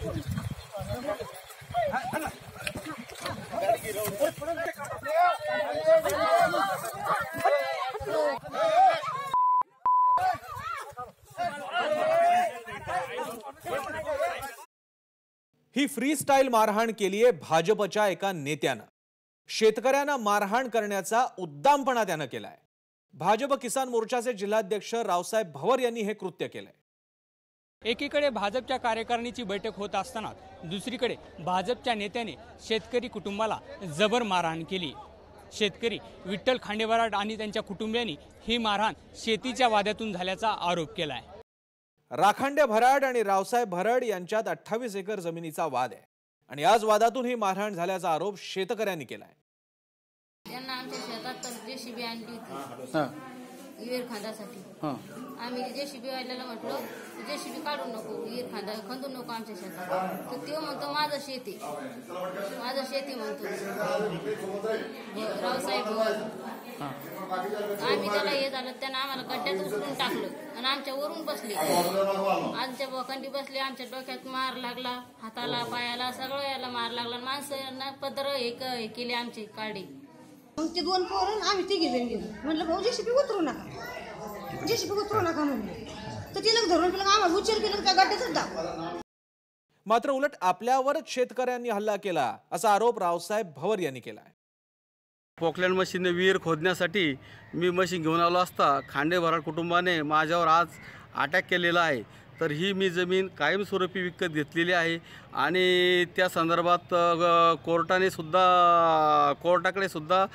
ही free style मारहाण केली आहे भाजपच्या एका नेत्यानं। शेतकऱ्यांना मारहाण करण्याचा उद्दामपणा त्यानं केलाय। भाजप किसान मोर्चाचे जिल्हाध्यक्ष रावसाहेब भवर यांनी हे कृत्य केलंय। एकीकडे भाजपच्या कार्यकारिणीची बैठक होत असताना दुसरीकडे भाजपच्या नेत्याने शेतकरी कुटुंबाला जबर मारहाण केली। शेतकरी विठ्ठल खांडेबराड आणि त्यांच्या कुटुंबियांनी ही मारहाण शेतीच्या वाद्यातून झाल्याचा आरोप केलाय। राखांडे भराड आणि रावसाहेब भरड यांच्यात 28 एकर जमिनीचा वाद आहे आणि आज वादातून ही मारहाण झाल्याचा आरोप शेतकऱ्यांनी केलाय। त्यांना आमच्या शेतात जेसीबी आणली होती विहीर खांदासाठी। आम्ही जेसीबी वाल्याला म्हटलं जेसीबी काढू नको, विहीर खंदू नको आमच्या शेतात। तर तो म्हणतो माझं शेती म्हणतो रावसाहेब भवर। आम्ही त्याला हे झालं, त्यानं आम्हाला गड्ड्यात उचलून टाकलं आणि आमच्या वरून बसले, आमच्या बोखंडी बसले, आमच्या डोक्यात मार लागला, हाताला पायाला सगळं याला मार लागला। माणसांना पदर हे केले आमचे काढे। मग ते दोन पोरं आम्ही तिघे जण गेलो, म्हणलं भाऊ जेसीबी उतरू नका म्हणले, तर तिला धरून केलं, आम्हाला उचल केलं, त्या गड्ड्यातच टाकलं। मात्र उलट आपल्यावरच शेतकऱ्यांनी हल्ला केला असा आरोप रावसाहेब भवर यांनी केलाय। पोकलँड मशीनने विहीर खोदण्यासाठी मी मशीन घेऊन आलो असता खांडे भराड कुटुंबाने माझ्यावर आज अटॅक केलेला आहे। तर ही मी जमीन कायमस्वरूपी विकत घेतलेली आहे आणि त्या संदर्भात कोर्टाकडे सुद्धा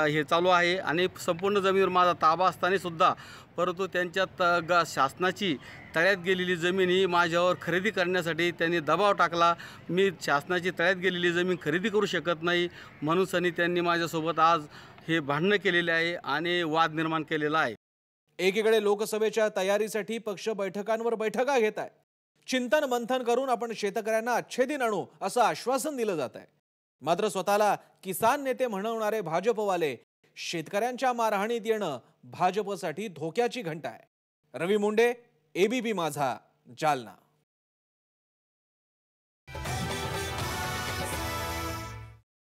हे चालू आहे आणि संपूर्ण जमिनीवर माझा ताबा असताना सुद्धा परंतु त्यांच्या शासनाची तळ्यात गेलेली जमीन ही माझ्यावर खरेदी करण्यासाठी त्यांनी दबाव टाकला। मी शासनाची तळ्यात गेलेली जमीन खरेदी करू शकत नाही म्हणून त्यांनी माझ्यासोबत आज हे भांडणं केलेले आहे आणि वाद निर्माण केलेला आहे। एकीकडे लोकसभेच्या तयारीसाठी पक्ष बैठकांवर बैठका घेत आहे। चिंतन मंथन करून आपण शेतकऱ्यांना अच्छे दिन आणू असं आश्वासन दिलं जात आहे। मात्र स्वतःला किसान नेते म्हणवणारे भाजपवाले शेतकऱ्यांच्या मारहाणीत येणं भाजपसाठी धोक्याची घंटा आहे। रवी मुंडे, एबीपी माझा, जालना।